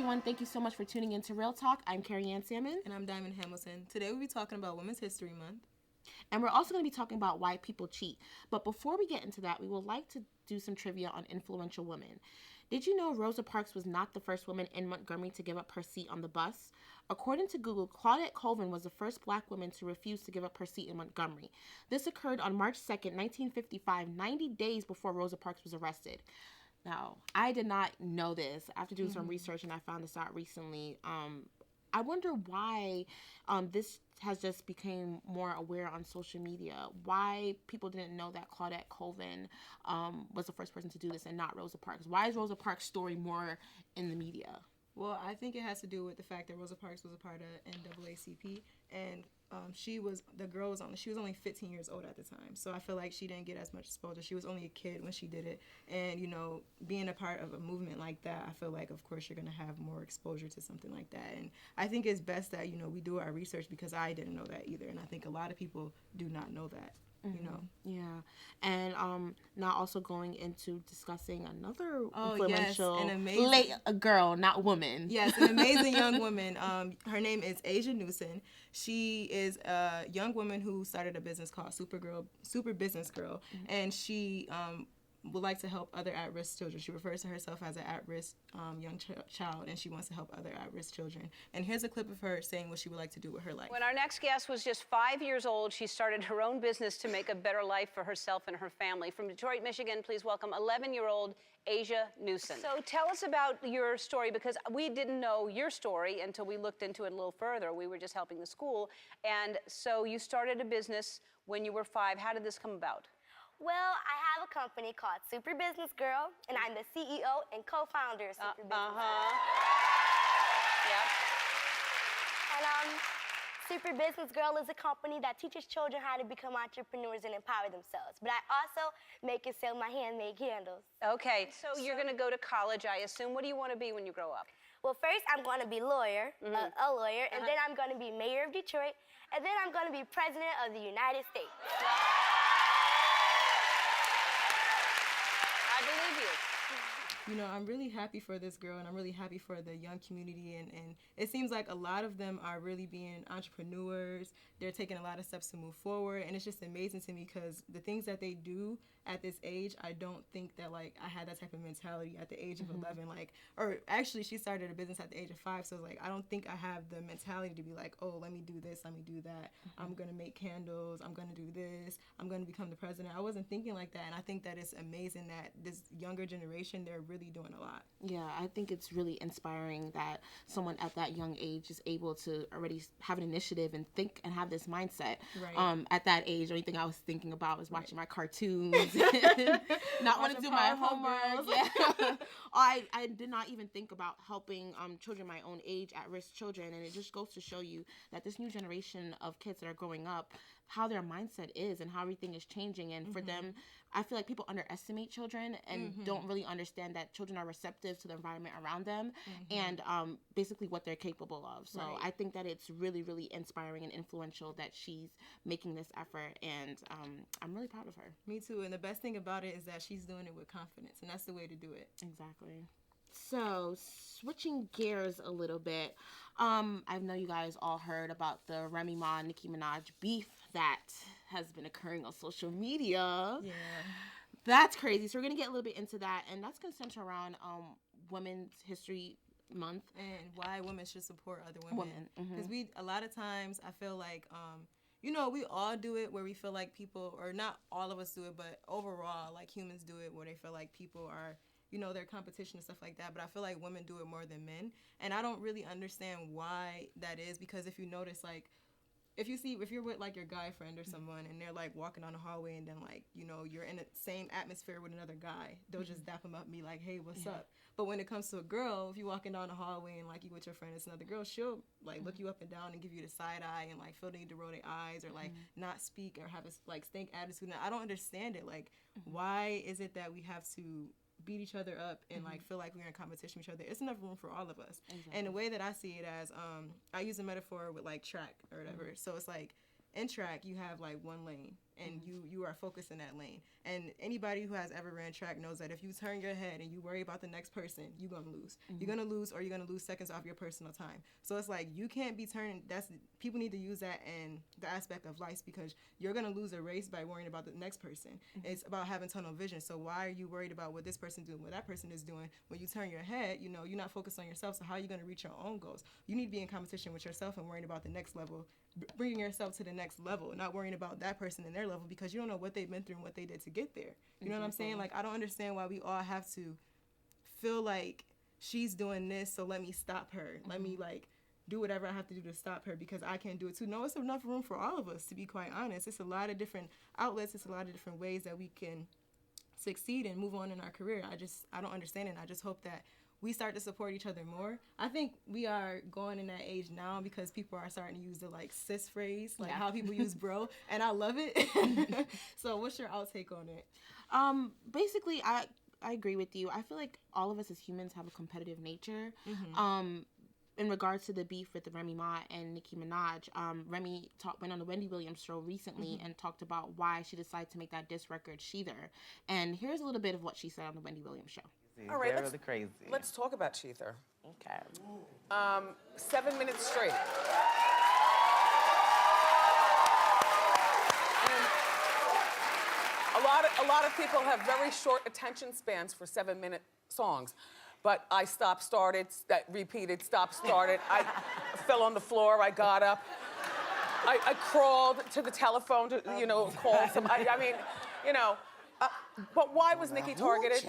everyone. Thank you so much for tuning in to Real Talk. I'm Kerriann Salmon. And I'm Diamond Hamilton. Today we'll be talking about Women's History Month. And we're also going to be talking about why people cheat. But before we get into that, we would like to do some trivia on influential women. Did you know Rosa Parks was not the first woman in Montgomery to give up her seat on the bus? According to Google, Claudette Colvin was the first black woman to refuse to give up her seat in Montgomery. This occurred on March 2nd, 1955, 90 days before Rosa Parks was arrested. Now, I did not know this. After doing some research, and I found this out recently. I wonder why this has just become more aware on social media. Why people didn't know that Claudette Colvin was the first person to do this and not Rosa Parks. Why is Rosa Parks' story more in the media? Well, I think it has to do with the fact that Rosa Parks was a part of NAACP, and she was only 15 years old at the time. So I feel like she didn't get as much exposure. She was only a kid when she did it, and being a part of a movement like that, I feel like of course you're gonna have more exposure to something like that. And I think it's best that we do our research, because I didn't know that either, and I think a lot of people do not know that. Yeah. And now also going into discussing another influential, yes, an amazing girl, not woman. Yes, an amazing young woman. Her name is Asia Newsom. She is a young woman who started a business called Super Business Girl, and she would like to help other at-risk children. She refers to herself as an at-risk young child, and she wants to help other at-risk children. And here's a clip of her saying what she would like to do with her life. When our next guest was just 5 years old, she started her own business to make a better life for herself and her family. From Detroit, Michigan, please welcome 11-year-old Asia Newsom. So tell us about your story, because we didn't know your story until we looked into it a little further. We were just helping the school. And so you started a business when you were 5. How did this come about? Well, I have a company called Super Business Girl, and I'm the CEO and co-founder of Super Business Girl. Yeah. And Super Business Girl is a company that teaches children how to become entrepreneurs and empower themselves. But I also make and sell my handmade candles. Okay, so you're going to go to college, I assume. What do you want to be when you grow up? Well, first I'm going to be a lawyer, and then I'm going to be mayor of Detroit, and then I'm going to be president of the United States. I believe you. I'm really happy for this girl, and I'm really happy for the young community, and it seems like a lot of them are really being entrepreneurs. They're taking a lot of steps to move forward, and it's just amazing to me, because the things that they do at this age, I don't think that I had that type of mentality at the age of 11. Or actually she started a business at the age of 5, so I don't think I have the mentality to be like, oh, let me do this, let me do that. I'm gonna make candles, I'm gonna do this, I'm gonna become the president. I wasn't thinking like that, and I think that it's amazing that this younger generation, they're really doing a lot. Yeah, I think it's really inspiring that someone at that young age is able to already have an initiative and think and have this mindset. Right. At that age, the only thing I was thinking about was watching my cartoons, not want to do my homework. Yeah. I did not even think about helping children my own age, at-risk children, and it just goes to show you that this new generation of kids that are growing up, how their mindset is and how everything is changing. And for them, I feel like people underestimate children and don't really understand that children are receptive to the environment around them and basically what they're capable of. So I think that it's really, really inspiring and influential that she's making this effort, and I'm really proud of her. Me too, and the best thing about it is that she's doing it with confidence, and that's the way to do it. Exactly. So, switching gears a little bit, I know you guys all heard about the Remy Ma and Nicki Minaj beef that has been occurring on social media. Yeah. That's crazy. So we're going to get a little bit into that, and that's going to center around Women's History Month. And why women should support other women. Because a lot of times, I feel like, we all do it where we feel like people, or not all of us do it, but overall, humans do it where they feel like people are, their competition and stuff like that. But I feel like women do it more than men. And I don't really understand why that is, because if you notice, if you're with your guy friend or someone, and they're walking down the hallway, and then you're in the same atmosphere with another guy, they'll just dap him up and be like, hey, what's up? But when it comes to a girl, if you're walking down the hallway and you with your friend, it's another girl, she'll look you up and down and give you the side eye and feel the need to roll their eyes, or not speak, or have a stink attitude. And I don't understand it. Why is it that we have to beat each other up and feel like we're in competition with each other? It's enough room for all of us. Exactly. And the way that I see it as, I use a metaphor with track or whatever. So it's in track you have one lane, and you are focused in that lane. And anybody who has ever ran track knows that if you turn your head and you worry about the next person, you're going to lose. You're going to lose, or you're going to lose seconds off your personal time. So it's like you can't be turning. People need to use that in the aspect of life, because you're going to lose a race by worrying about the next person. It's about having tunnel vision. So why are you worried about what this person doing, what that person is doing? When you turn your head, you're not focused on yourself. So how are you going to reach your own goals? You need to be in competition with yourself and worrying about the next level, bringing yourself to the next level, not worrying about that person and their level, because you don't know what they've been through and what they did to get there. You know what I'm saying? Like, I don't understand why we all have to feel like she's doing this, so let me stop her. Let me, like, do whatever I have to do to stop her because I can't do it too. No, it's enough room for all of us, to be quite honest. It's a lot of different outlets. It's a lot of different ways that we can succeed and move on in our career. I don't understand it. And I just hope that we start to support each other more. I think we are going in that age now because people are starting to use the, like, sis phrase, like how people use bro, and I love it. So what's your outtake on it? Basically, I agree with you. I feel like all of us as humans have a competitive nature. In regards to the beef with Remy Ma and Nicki Minaj, Remy went on the Wendy Williams show recently and talked about why she decided to make that diss record, Sheether. And here's a little bit of what she said on the Wendy Williams show. All right, They're really crazy. Let's talk about Sheether. Okay. 7 minutes straight. And a lot of people have very short attention spans for 7-minute songs. But I stopped, started, repeated, stopped, started. I fell on the floor, I got up. I crawled to the telephone to, call somebody. I mean, but why was Nicki targeted?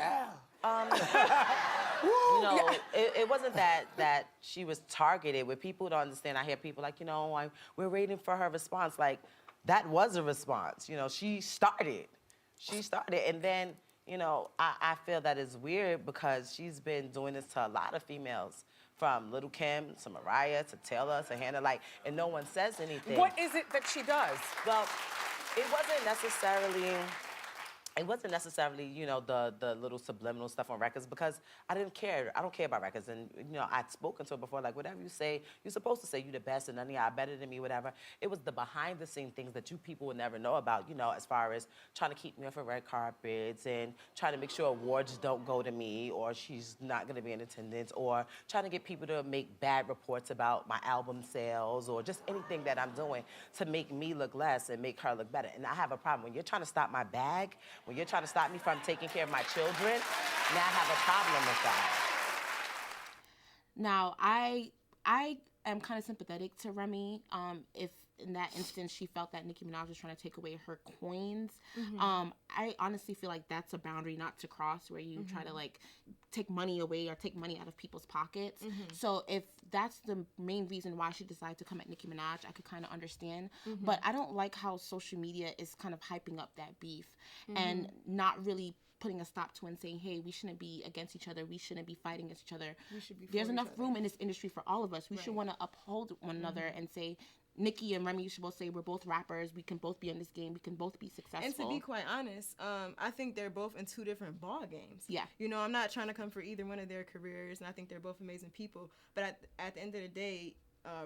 It wasn't that she was targeted. With people who don't understand, I hear people like, we're waiting for her response. Like, that was a response. She started. And then, I feel that it's weird because she's been doing this to a lot of females, from Little Kim to Mariah to Taylor to Hannah, and no one says anything. What is it that she does? Well, it wasn't necessarily, the little subliminal stuff on records, because I didn't care. I don't care about records. And, I'd spoken to her before, like, whatever you say, you're supposed to say you're the best and none of y'all better than me, whatever. It was the behind-the-scenes things that you people would never know about, as far as trying to keep me off of red carpets and trying to make sure awards don't go to me, or she's not going to be in attendance, or trying to get people to make bad reports about my album sales, or just anything that I'm doing to make me look less and make her look better. And I have a problem. When you're trying to stop my bag, when you're trying to stop me from taking care of my children, now I have a problem with that. Now, I am kind of sympathetic to Remy. If in that instance she felt that Nicki Minaj was trying to take away her coins, I honestly feel like that's a boundary not to cross, where you try to, like, take money away or take money out of people's pockets. So if that's the main reason why she decided to come at Nicki Minaj, I could kind of understand. But I don't like how social media is kind of hyping up that beef and not really putting a stop to and saying, hey, we shouldn't be against each other. We shouldn't be fighting against each other. There's enough room in this industry for all of us. We should want to uphold one another and say, Nicki and Remy should both say, we're both rappers. We can both be in this game. We can both be successful. And to be quite honest, I think they're both in two different ball games. Yeah. I'm not trying to come for either one of their careers, and I think they're both amazing people. But at the end of the day,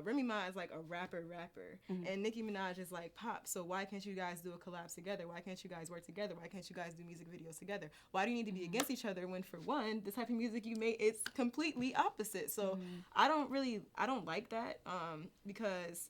Remy Ma is like a rapper, and Nicki Minaj is like pop. So why can't you guys do a collab together? Why can't you guys work together? Why can't you guys do music videos together? Why do you need to be against each other when, for one, the type of music you make is completely opposite? So I don't like that because,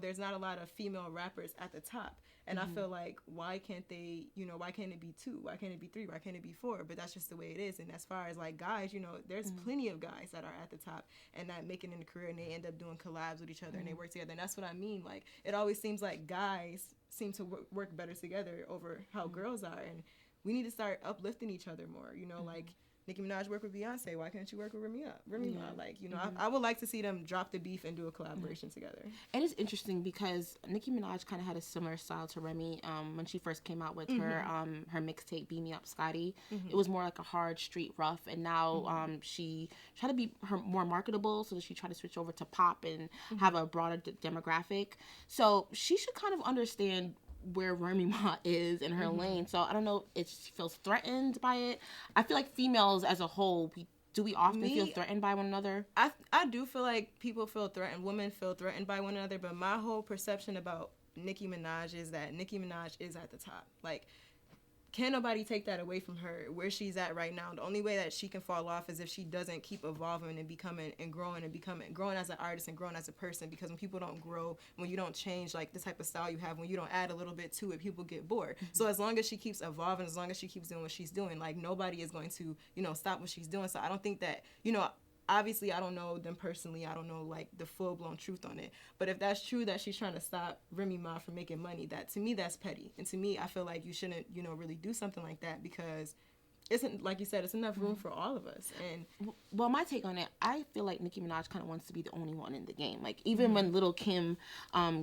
there's not a lot of female rappers at the top. And I feel like, why can't it be 2? Why can't it be 3? Why can't it be 4? But that's just the way it is. And as far as, like, guys, there's plenty of guys that are at the top and not making it in the career, and they end up doing collabs with each other and they work together. And that's what I mean. Like, it always seems like guys seem to work better together over how girls are. And we need to start uplifting each other more, like, Nicki Minaj work with Beyonce. Why can't you work with Remy Ma? Like, I would like to see them drop the beef and do a collaboration together. And it's interesting because Nicki Minaj kind of had a similar style to Remy when she first came out with her mixtape, Beam Me Up, Scotty. It was more like a hard street rough, and now she tried to be more marketable, so that she tried to switch over to pop and have a broader demographic. So she should kind of understand where Remy Ma is in her lane. So I don't know if she feels threatened by it. I feel like females as a whole, we do we often feel threatened by one another? I do feel like people feel threatened. Women feel threatened by one another. But my whole perception about Nicki Minaj is that Nicki Minaj is at the top. Like, can't nobody take that away from her where she's at right now. The only way that she can fall off is if she doesn't keep evolving and becoming and growing as an artist and growing as a person. Because when people don't grow, when you don't change like the type of style you have, when you don't add a little bit to it, people get bored. So as long as she keeps evolving, as long as she keeps doing what she's doing, like nobody is going to, stop what she's doing. So I don't think that, obviously I don't know them personally. I don't know like the full-blown truth on it. But if that's true that she's trying to stop Remy Ma from making money, that to me that's petty. And to me I feel like you shouldn't, really do something like that because isn't, like you said, it's enough room for all of us. And well, my take on it, I feel like Nicki Minaj kind of wants to be the only one in the game. Like even when Little Kim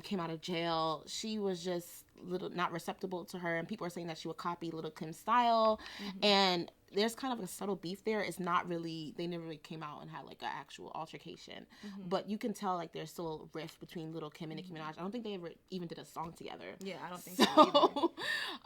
came out of jail, she was just not receptible to her, and people are saying that she would copy Little Kim's style. And there's kind of a subtle beef there. It's not really, they never really came out and had like an actual altercation, but you can tell like there's still a rift between Little Kim and Nicki Minaj. I don't think they ever even did a song together. Yeah, I don't think so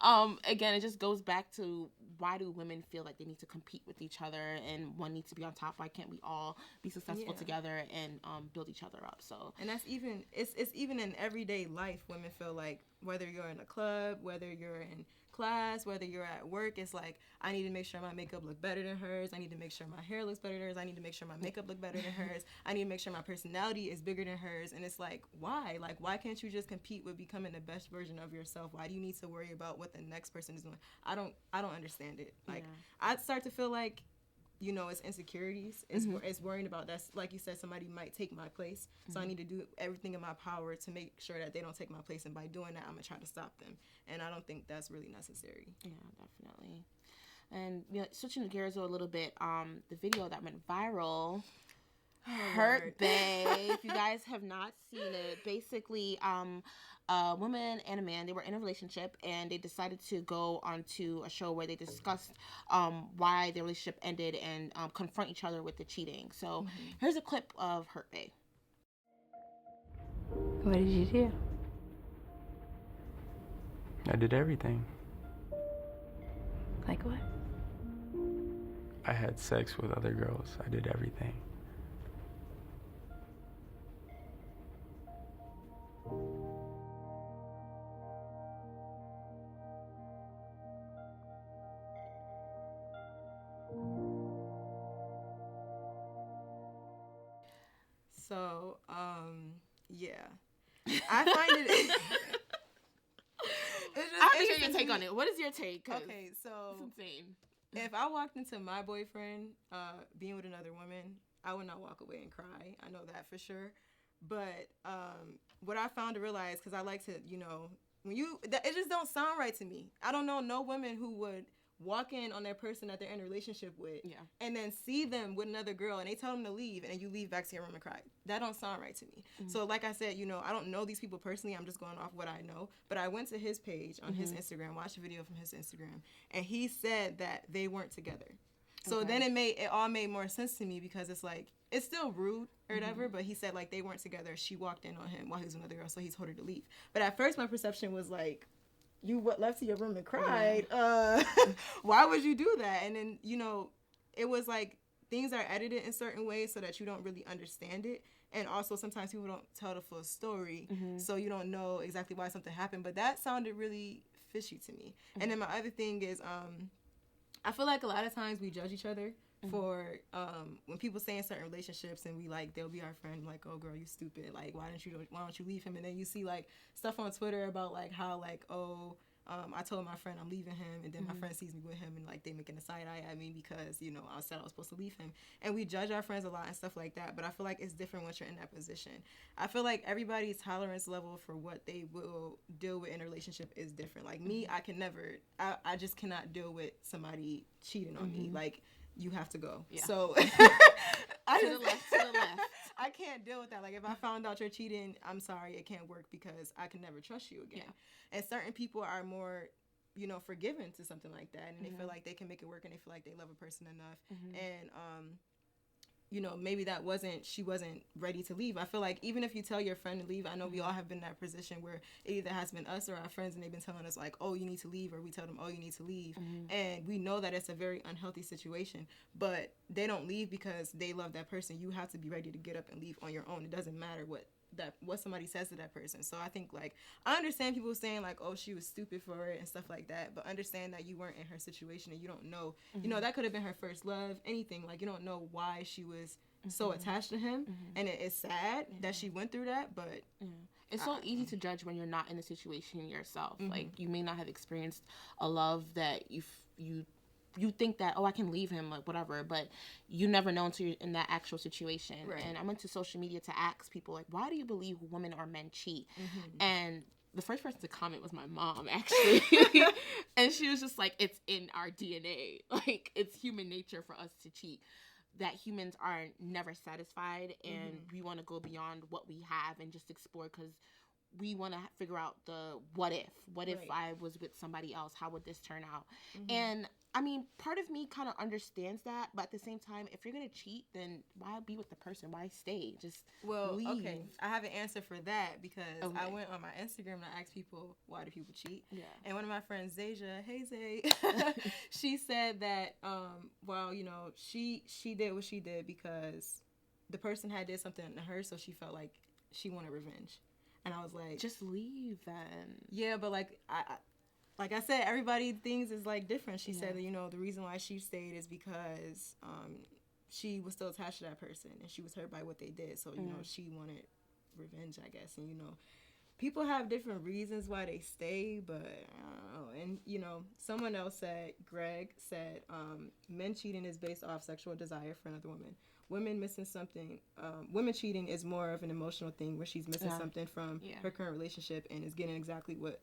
either. Again, it just goes back to, why do women feel like they need to compete with each other and one needs to be on top? Why can't we all be successful together and build each other up? So, and that's even, it's even in everyday life, women feel like whether you're in a club, whether you're in class, whether you're at work, it's like, I need to make sure my makeup look better than hers. I need to make sure my hair looks better than hers. I need to make sure my makeup look better than hers. I need to make sure my personality is bigger than hers. And it's like, why? Like, why can't you just compete with becoming the best version of yourself? Why do you need to worry about what the next person is doing? I don't understand it. Like, I start to feel like, it's insecurities. It's worrying about that's, like you said, somebody might take my place. So I need to do everything in my power to make sure that they don't take my place. And by doing that, I'm going to try to stop them. And I don't think that's really necessary. Yeah, definitely. And switching gears a little bit, the video that went viral, Hurt Bae. If you guys have not seen it, basically, a woman and a man, they were in a relationship and they decided to go onto a show where they discussed why their relationship ended and confront each other with the cheating. So here's a clip of Hurt Bae. What did you do? I did everything. Like what? I had sex with other girls. I did everything. So, yeah. I find it... I have to hear your take on it. What is your take? Okay, so it's insane. If I walked into my boyfriend being with another woman, I would not walk away and cry. I know that for sure. But what I found to realize, because I like to, it just don't sound right to me. I don't know no women who would walk in on that person that they're in a relationship with and then see them with another girl and they tell them to leave and then you leave back to your room and cry. That don't sound right to me. So like I said, I don't know these people personally. I'm just going off what I know. But I went to his page on his Instagram, watched a video from his Instagram, and he said that they weren't together. So then it all made more sense to me because it's like, it's still rude or whatever, but he said like they weren't together. She walked in on him while he was with another girl, so he told her to leave. But at first my perception was like, you left to your room and cried. Why would you do that? And then, it was like things are edited in certain ways so that you don't really understand it. And also sometimes people don't tell the full story, so you don't know exactly why something happened. But that sounded really fishy to me. And then my other thing is, I feel like a lot of times we judge each other for when people stay in certain relationships and we like, they'll be our friend, like, oh girl, you stupid, like why don't you leave him? And then you see like stuff on Twitter about like how like, oh, I told my friend I'm leaving him, and then my friend sees me with him and like they making a side eye at me because I said I was supposed to leave him. And we judge our friends a lot and stuff like that. But I feel like it's different once you're in that position. I feel like everybody's tolerance level for what they will deal with in a relationship is different. Like me, I just cannot deal with somebody cheating on me. Like, you have to go. Yeah. So to the left. I can't deal with that. Like, if I found out you're cheating, I'm sorry, it can't work because I can never trust you again. Yeah. And certain people are more, forgiving to something like that, and they feel like they can make it work, and they feel like they love a person enough. And you know, maybe she wasn't ready to leave. I feel like even if you tell your friend to leave, I know we all have been in that position where it either has been us or our friends, and they've been telling us like, oh, you need to leave, or we tell them, oh, you need to leave. And we know that it's a very unhealthy situation, but they don't leave because they love that person. You have to be ready to get up and leave on your own. It doesn't matter what somebody says to that person. So I think, like, I understand people saying like, oh, she was stupid for it and stuff like that, but understand that you weren't in her situation and you don't know, you know, that could have been her first love, anything. Like, you don't know why she was so attached to him, and it's sad that she went through that, but it's so easy to judge when you're not in the situation yourself. Like, you may not have experienced a love that you think that, oh, I can leave him, like, whatever, but you never know until you're in that actual situation. Right. And I went to social media to ask people, like, why do you believe women or men cheat? And the first person to comment was my mom, actually. And she was just like, it's in our DNA. Like, it's human nature for us to cheat. That humans are never satisfied, and we want to go beyond what we have and just explore, because we want to figure out the what if. What if I was with somebody else? How would this turn out? And I mean, part of me kind of understands that, but at the same time, if you're gonna cheat, then why be with the person? Why stay? Just leave. Okay, I have an answer for that, because I went on my Instagram and I asked people, why do people cheat? Yeah. And one of my friends, Zasia, hey Zay, she said that, well, you know, she did what she did because the person had did something to her, so she felt like she wanted revenge. And I was like, just leave then. Yeah, but like I said, everybody things is like different. She said that, you know, the reason why she stayed is because she was still attached to that person and she was hurt by what they did. So, you know, she wanted revenge, I guess. And, you know, people have different reasons why they stay, but I don't know. And, you know, someone else said, Greg said, men cheating is based off sexual desire for another woman. Women missing something, women cheating is more of an emotional thing where she's missing something from her current relationship and is getting exactly with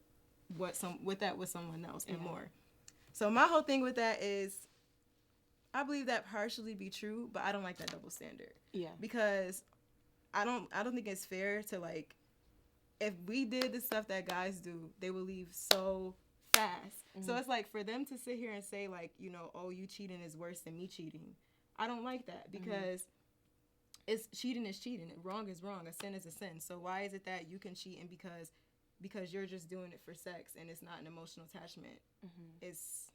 someone else and more. So my whole thing with that is, I believe that partially be true, but I don't like that double standard. Yeah. Because I don't think it's fair to, like, if we did the stuff that guys do, they would leave so fast. So it's like, for them to sit here and say, like, you know, oh, you cheating is worse than me cheating. I don't like that, because it's cheating is cheating. Wrong is wrong. A sin is a sin. So why is it that you can cheat and because you're just doing it for sex and it's not an emotional attachment? It's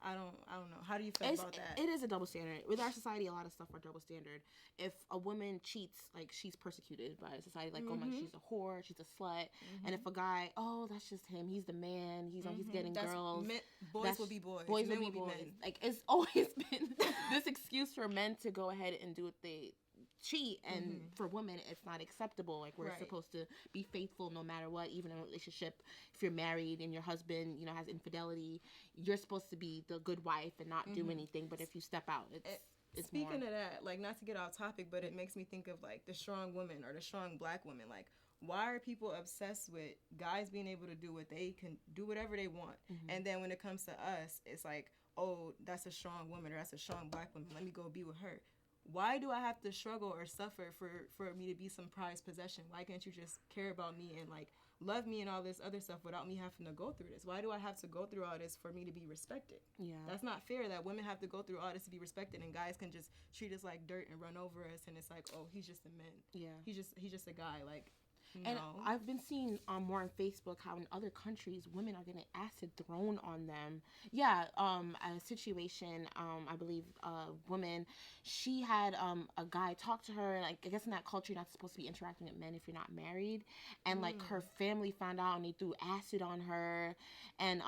I don't know. How do you feel about that? It is a double standard. With our society, a lot of stuff are double standard. If a woman cheats, like, she's persecuted by society. Like, oh my, she's a whore, she's a slut. And if a guy, oh, that's just him. He's the man. He's getting girls. Boys will be boys. Boys will be boys. Men. Like, it's always been this excuse for men to go ahead and do what they cheat, and for women it's not acceptable. Like, we're supposed to be faithful no matter what. Even in a relationship, if you're married and your husband, you know, has infidelity, you're supposed to be the good wife and not do anything. But if you step out, it's speaking more. of that, like, not to get off topic, but it makes me think of, like, the strong woman or the strong black woman. Like, why are people obsessed with guys being able to do what they can do, whatever they want, and then when it comes to us, it's like, oh, that's a strong woman or that's a strong black woman, let me go be with her. Why do I have to struggle or suffer for me to be some prized possession? Why can't you just care about me and, like, love me and all this other stuff without me having to go through this? Why do I have to go through all this for me to be respected? Yeah. That's not fair that women have to go through all this to be respected and guys can just treat us like dirt and run over us, and it's like, oh, he's just a man. Yeah. He's just a guy. Like, and I've been seeing more on Facebook how in other countries women are getting acid thrown on them. Yeah, a situation, I believe a woman, she had a guy talk to her. Like, I guess in that culture, you're not supposed to be interacting with men if you're not married. And like, her family found out and they threw acid on her. And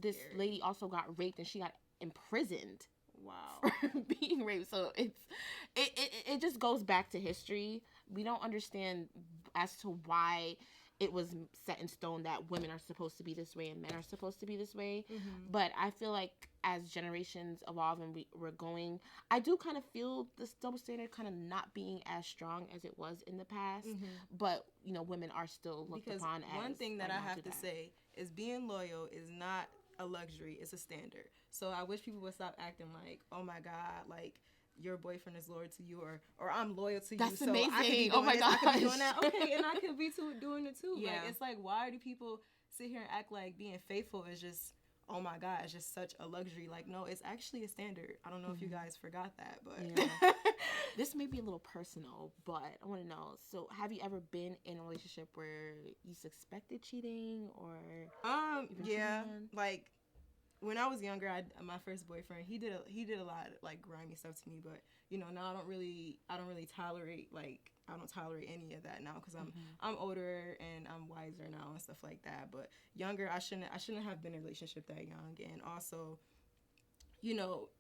this lady also got raped and she got imprisoned. Wow. For being raped. So it just goes back to history. We don't understand as to why it was set in stone that women are supposed to be this way and men are supposed to be this way. But I feel like as generations evolve and we're going, I do kind of feel this double standard kind of not being as strong as it was in the past. But, you know, women are still looked upon as... One thing that I have to say is being loyal is not a luxury, it's a standard. So I wish people would stop acting like, oh my God, like, your boyfriend is loyal to you, or I'm loyal to you. That's so amazing. I could be doing oh my God, gosh. I could be doing that. Okay, and I could be doing it too. Yeah. Like, it's like, why do people sit here and act like being faithful is just oh my God, it's just such a luxury. Like, no, it's actually a standard. I don't know if you guys forgot that, but. Yeah. This may be a little personal, but I want to know. So, have you ever been in a relationship where you suspected cheating or? Yeah, like when I was younger, my first boyfriend, he did a lot of like grimy stuff to me, but you know, now I don't really tolerate I don't tolerate any of that now because I'm older and I'm wiser now and stuff like that. But younger, I shouldn't have been in a relationship that young, and also, you know,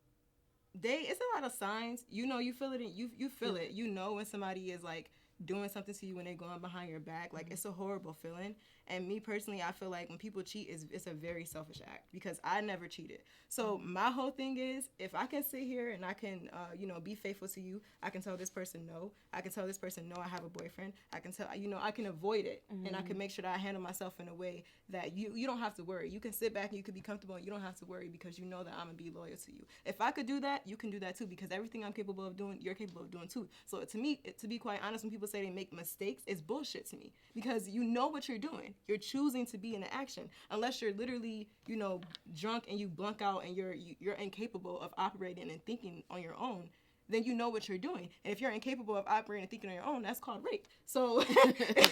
it's a lot of signs. You know, you feel it. You feel it. You know when somebody is like doing something to you when they're going behind your back. Like it's a horrible feeling. And me personally, I feel like when people cheat, it's a very selfish act because I never cheated. So my whole thing is, if I can sit here and I can, you know, be faithful to you, I can tell this person no. I can tell this person no, I have a boyfriend. I can tell, you know, I can avoid it, and I can make sure that I handle myself in a way that you don't have to worry. You can sit back and you can be comfortable, and you don't have to worry because you know that I'm gonna be loyal to you. If I could do that, you can do that too, because everything I'm capable of doing, you're capable of doing too. So to me, to be quite honest, when people say they make mistakes, it's bullshit to me because you know what you're doing. You're choosing to be in the action, unless you're literally, you know, drunk and you blunk out and you're incapable of operating and thinking on your own. Then you know what you're doing. And if you're incapable of operating and thinking on your own, that's called rape. So,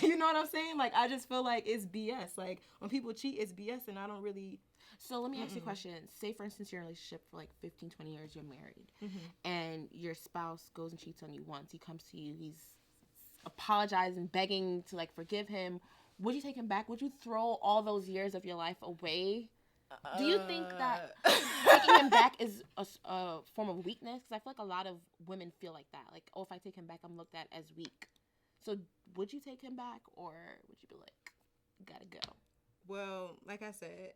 you know what I'm saying? Like, I just feel like it's BS. Like, when people cheat, it's BS, and I don't really... So let me ask you a question. Say, for instance, you're in a relationship for like 15, 20 years, you're married, and your spouse goes and cheats on you once. He comes to you, he's apologizing, begging to like forgive him. Would you take him back? Would you throw all those years of your life away? Do you think that taking him back is a form of weakness? Because I feel like a lot of women feel like that. Like, oh, if I take him back, I'm looked at as weak. So would you take him back, or would you be like, you gotta go? Well, like I said,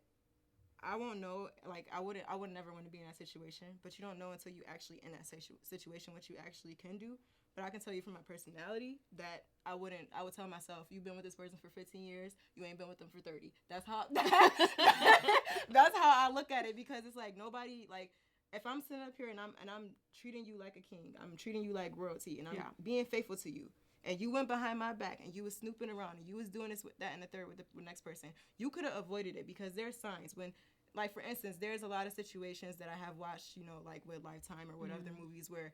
I won't know. Like, I would never want to be in that situation. But you don't know until you actually in that situation what you actually can do. But I can tell you from my personality that I would tell myself, you've been with this person for 15 years, you ain't been with them for 30. That's how I look at it, because it's like nobody, like, if I'm sitting up here and I'm treating you like a king, I'm treating you like royalty, and I'm being faithful to you, and you went behind my back and you was snooping around and you was doing this with that and the third with the next person, you could have avoided it, because there's signs when, like, for instance, there's a lot of situations that I have watched, you know, like with Lifetime or whatever movies where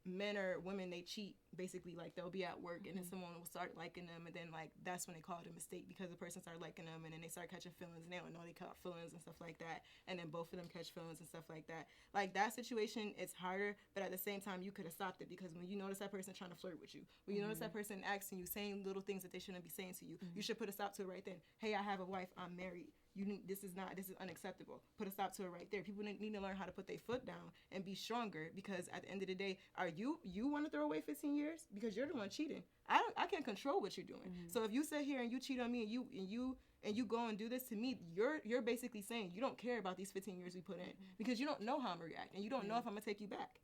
men or women, they cheat, basically. Like, they'll be at work and then someone will start liking them, and then like that's when they call it a mistake, because the person started liking them and then they start catching feelings and they don't know they caught feelings and stuff like that, and then both of them catch feelings and stuff like that. Like, that situation, it's harder, but at the same time you could have stopped it, because when you notice that person trying to flirt with you, when you notice that person asking you, saying little things that they shouldn't be saying to you, you should put a stop to it right then. Hey, I have a wife, I'm married. This is unacceptable. Put a stop to it right there. People need to learn how to put their foot down and be stronger, because at the end of the day, are you want to throw away 15 years? Because you're the one cheating. I can't control what you're doing. So if you sit here and you cheat on me and you go and do this to me, you're basically saying you don't care about these 15 years we put in, because you don't know how I'm gonna react and you don't know if I'm gonna take you back.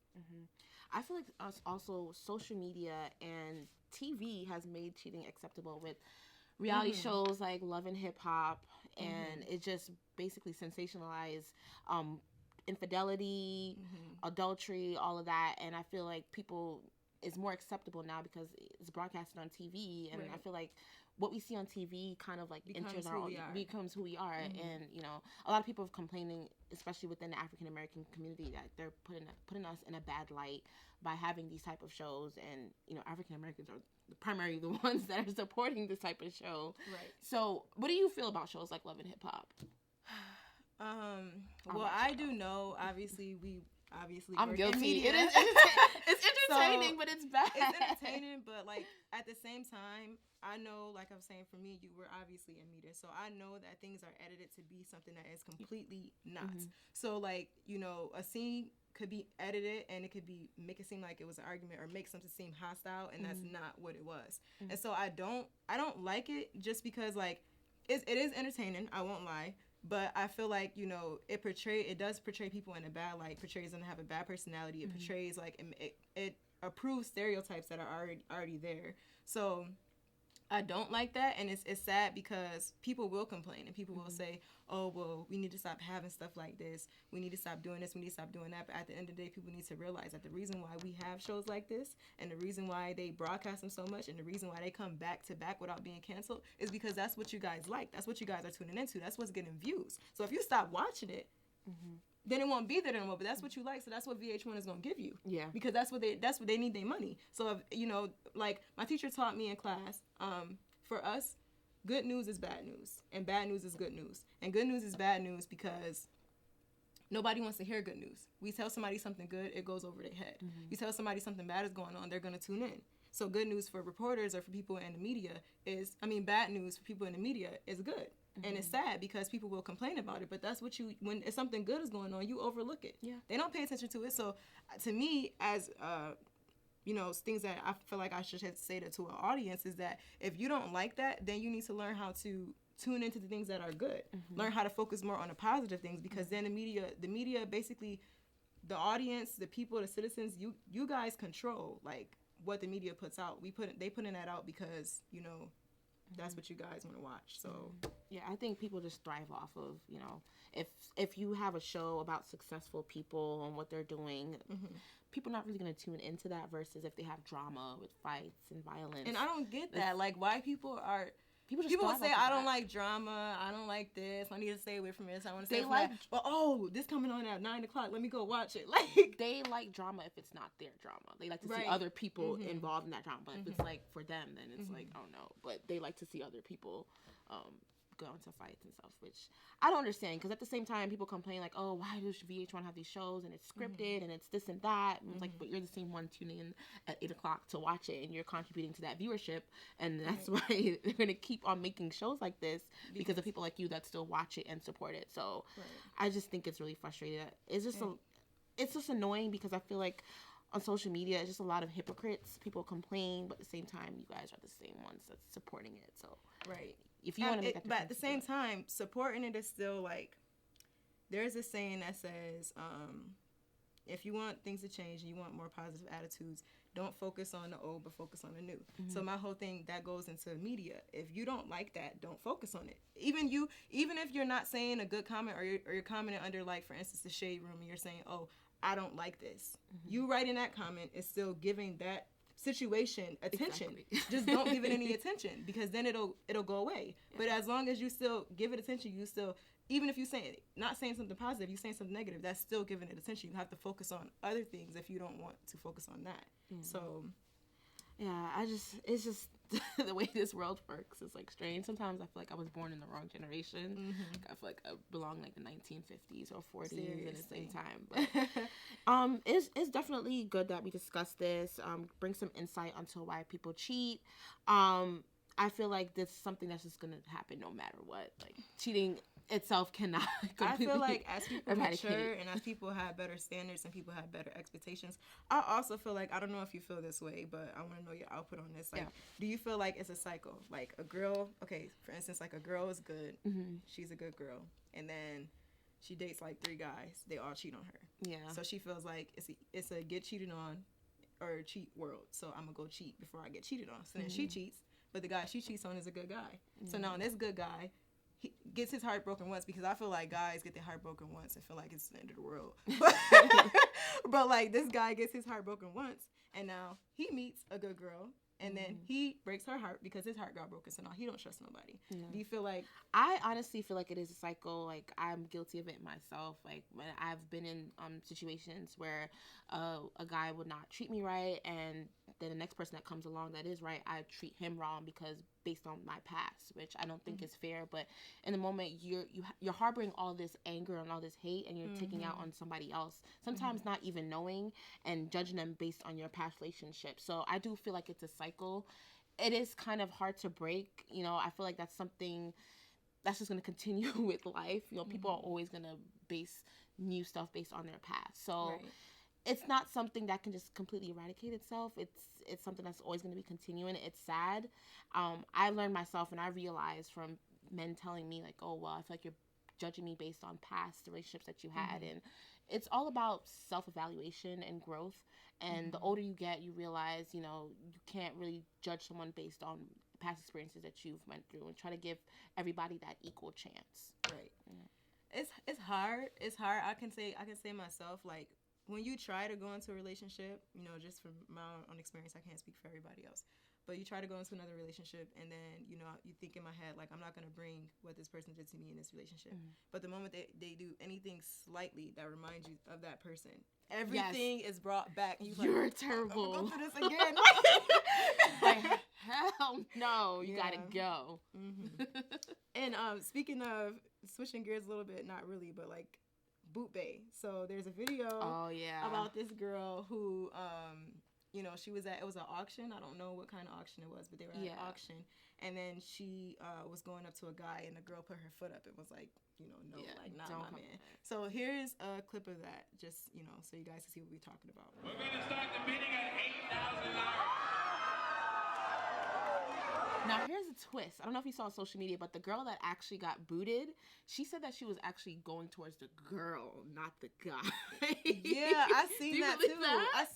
I feel like also social media and TV has made cheating acceptable with reality shows like Love and Hip Hop, and it just basically sensationalized infidelity, adultery, all of that. And I feel like people, it's more acceptable now because it's broadcasted on TV, and I feel like what we see on TV kind of like becomes who we are. And you know, a lot of people are complaining, especially within the African American community, that they're putting us in a bad light by having these type of shows. And you know, African Americans are primarily the ones that are supporting this type of show. Right. So what do you feel about shows like Love and Hip Hop? Well, I do know, obviously I'm guilty. It is it's entertaining, but it's bad. It's entertaining, but like at the same time, I know, like I'm saying, for me, you were obviously in media, so I know that things are edited to be something that is completely not. So like, you know, a scene could be edited and it could make it seem like it was an argument, or make something seem hostile, and that's not what it was. And so I don't like it, just because like it is entertaining, I won't lie. But I feel like, you know, it does portray people in a bad light, portrays them to have a bad personality. It portrays, like, it approves stereotypes that are already there. So I don't like that, and it's sad because people will complain and people will say, oh, well, we need to stop having stuff like this. We need to stop doing this. We need to stop doing that. But at the end of the day, people need to realize that the reason why we have shows like this and the reason why they broadcast them so much and the reason why they come back to back without being canceled is because that's what you guys like. That's what you guys are tuning into. That's what's getting views. So if you stop watching it, then it won't be there anymore. But that's what you like, so that's what VH1 is gonna give you. Yeah. Because that's what they need their money. So if you know, like my teacher taught me in class, for us, good news is bad news, and bad news is good news, and good news is bad news because nobody wants to hear good news. We tell somebody something good, it goes over their head. You tell somebody something bad is going on, they're gonna tune in. So good news for reporters or for people in the media bad news for people in the media is good. And it's sad because people will complain about it, but that's what when if something good is going on, you overlook it. Yeah. They don't pay attention to it. So to me, as things that I feel like I should have to say to an audience is that if you don't like that, then you need to learn how to tune into the things that are good. Learn how to focus more on the positive things, because then the media basically, the audience, the people, the citizens, you guys control like what the media puts out. They putting that out because that's what you guys want to watch. So yeah, I think people just thrive off of, if you have a show about successful people and what they're doing, people not really going to tune into that versus if they have drama with fights and violence. And I don't get that. Like, why people will say, I don't like drama, I don't like this, I need to stay away from this, I want to stay away from that. But this coming on at 9 o'clock, let me go watch it. Like, they like drama if it's not their drama. They like to see other people involved in that drama. But if it's like for them, then it's like, oh no. But they like to see other people go into fights and stuff, which I don't understand, because at the same time people complain like, oh, why does VH1 have these shows and it's scripted and it's this and that, and it's like, but you're the same one tuning in at 8 o'clock to watch it and you're contributing to that viewership, and that's why they're going to keep on making shows like this because of people like you that still watch it and support it. So I just think it's really frustrating. It's just annoying because I feel like on social media it's just a lot of hypocrites. People complain, but at the same time you guys are the same ones that's supporting it. So if you want to make that difference, but at the same time, supporting it is still like, there's a saying that says, if you want things to change and you want more positive attitudes, don't focus on the old, but focus on the new. So my whole thing that goes into media. If you don't like that, don't focus on it. Even if you're not saying a good comment or you're commenting under, like, for instance, the shade room, and you're saying, oh, I don't like this. You writing that comment is still giving that situation attention. Just don't give it any attention, because then it'll go away. But as long as you still give it attention, you still, even if you not saying something positive, you saying something negative, that's still giving it attention. You have to focus on other things if you don't want to focus on that. So yeah, it's just the way this world works is like strange. Sometimes I feel like I was born in the wrong generation. Like, I feel like I belong like the 1950s or 40s at the same time. But it's definitely good that we discuss this. Bring some insight onto why people cheat. I feel like this is something that's just gonna happen no matter what. Like, cheating itself cannot completely, I feel like as people mature and as people have better standards and people have better expectations, I also feel like, I don't know if you feel this way, but I want to know your output on this. Like, do you feel like it's a cycle? Like, a girl, okay, for instance, like, a girl is good, she's a good girl, and then she dates like 3 guys, they all cheat on her. Yeah. So she feels like it's a get cheated on or cheat world, so I'm gonna go cheat before I get cheated on. So then she cheats, but the guy she cheats on is a good guy. So now this good guy, he gets his heart broken once, because I feel like guys get their heart broken once and feel like it's the end of the world. But like, this guy gets his heart broken once, and now he meets a good girl, and then he breaks her heart because his heart got broken, so now he don't trust nobody. Do you feel like... I honestly feel like it is a cycle. Like, I'm guilty of it myself. Like, when I've been in situations where a guy would not treat me right, and then the next person that comes along that is right, I treat him wrong because based on my past, which I don't think is fair. But in the moment, you're harboring all this anger and all this hate, and you're taking out on somebody else, sometimes not even knowing, and judging them based on your past relationship. So I do feel like it's a cycle. It is kind of hard to break. I feel like that's something that's just going to continue with life. People are always going to base new stuff based on their past. So it's not something that can just completely eradicate itself. It's something that's always going to be continuing. It's sad. I learned myself, and I realized from men telling me, like, oh, well, I feel like you're judging me based on past relationships that you had. And it's all about self-evaluation and growth. And the older you get, you realize, you can't really judge someone based on past experiences that you've went through, and try to give everybody that equal chance. Right. Yeah. It's hard. It's hard. I can say myself, like, when you try to go into a relationship, you know, just from my own experience, I can't speak for everybody else, but you try to go into another relationship, and then, you know, you think in my head, like, I'm not going to bring what this person did to me in this relationship. But the moment they do anything slightly that reminds you of that person, everything is brought back. And You're like, terrible. I'm gonna go through this again. Like, hell no, you gotta go. And speaking of switching gears a little bit, not really, but like Boot Bay. So there's a video about this girl who, you know, she was at, it was an auction. I don't know what kind of auction it was, but they were at an auction. And then she was going up to a guy, and the girl put her foot up and was like, you know, no, like, not my man. So here's a clip of that, just, you know, so you guys can see what we're talking about. We're going to start the bidding at $8,000. Now, here's a twist. I don't know if you saw on social media, but the girl that actually got booted, she said that she was actually going towards the girl, not the guy. Yeah, I seen that too. That?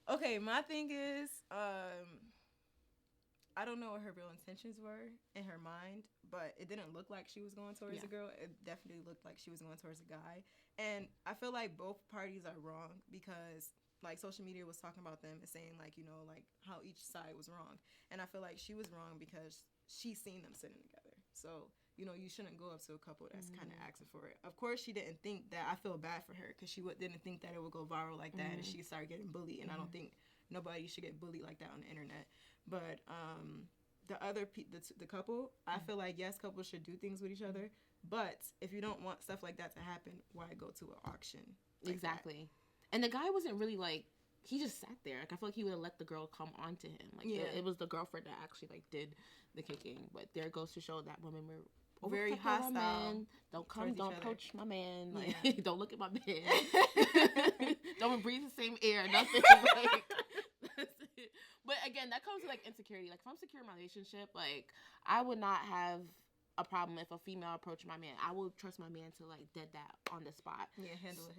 Okay, my thing is, I don't know what her real intentions were in her mind, but it didn't look like she was going towards a girl. It definitely looked like she was going towards a guy. And I feel like both parties are wrong, because like social media was talking about them and saying, like, you know, like how each side was wrong. And I feel like she was wrong because she seen them sitting together. So, you know, you shouldn't go up to a couple that's kind of asking for it. Of course, she didn't think that. I feel bad for her because she didn't think that it would go viral like that, and she started getting bullied. And I don't think nobody should get bullied like that on the internet. But the other the couple, I feel like, yes, couples should do things with each other. But if you don't want stuff like that to happen, why go to an auction? Like exactly. And the guy wasn't really like, he just sat there. Like, I feel like he would have let the girl come on to him. Like, it was the girlfriend that actually, like, did the kicking. But there goes to show that women were very hostile. Men. Don't approach my man. Like, don't look at my man. Don't breathe the same air. Nothing. Like, but again, that comes to, like, insecurity. Like, if I'm secure in my relationship, like, I would not have a problem if a female approached my man. I would trust my man to, like, dead that on the spot. Yeah, handle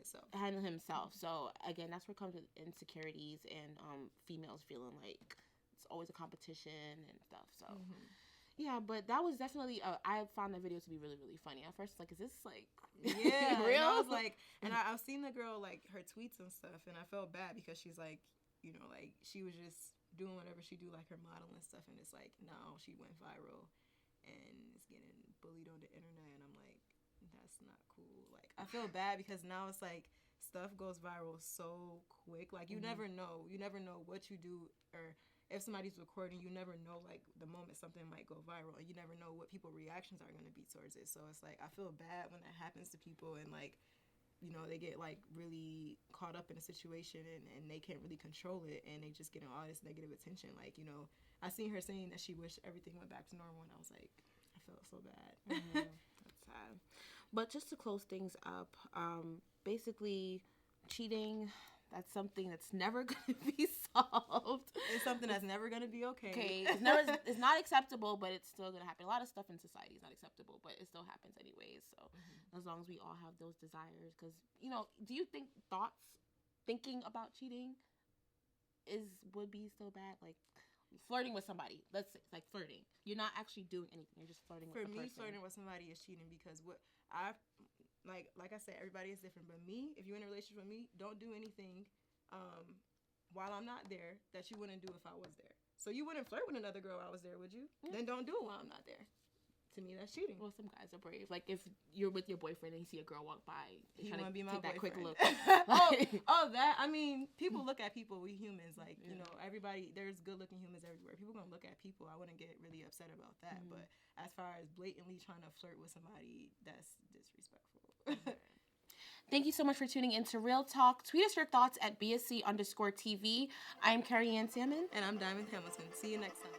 himself. So again, that's where it comes with insecurities and females feeling like it's always a competition and stuff. So yeah, but that was definitely I found that video to be really, really funny. At first, like, is this like real? And I was like, and I've seen the girl, like, her tweets and stuff, and I felt bad because she's like, you know, like, she was just doing whatever she do, like her model and stuff, and it's like, no, she went viral and is getting bullied on the internet, and I'm like, that's not cool. Like, I feel bad because now it's like stuff goes viral so quick. Like, you never know what you do, or if somebody's recording, you never know, like, the moment something might go viral, and you never know what people's reactions are going to be towards it. So it's like, I feel bad when that happens to people, and, like, you know, they get, like, really caught up in a situation, and they can't really control it, and they just getting all this negative attention. Like, you know, I seen her saying that she wished everything went back to normal, and I was like, I felt so bad. That's sad. But just to close things up, basically, cheating, that's something that's never going to be solved. It's something that's never going to be okay. It's not acceptable, but it's still going to happen. A lot of stuff in society is not acceptable, but it still happens anyways. So as long as we all have those desires, because, you know, do you think thinking about cheating would be so bad? Like, flirting with somebody, let's say, like, flirting. You're not actually doing anything. You're just flirting with a person. For me, flirting with somebody is cheating, because what like I said, everybody is different. But me, if you're in a relationship with me, don't do anything while I'm not there that you wouldn't do if I was there. So you wouldn't flirt with another girl while I was there, would you? Then don't do it while I'm not there. To me, that's cheating. Well, some guys are brave. Like, if you're with your boyfriend and you see a girl walk by, you want to be my boyfriend. That quick look. That. I mean, people look at people. We humans, like, you know, everybody. There's good-looking humans everywhere. People gonna look at people. I wouldn't get really upset about that. But as far as blatantly trying to flirt with somebody, that's disrespectful. Thank you so much for tuning in to Real Talk. Tweet us your thoughts at BSC_TV. I'm Kerriann Salmon. And I'm Diamond Hamilton. See you next time.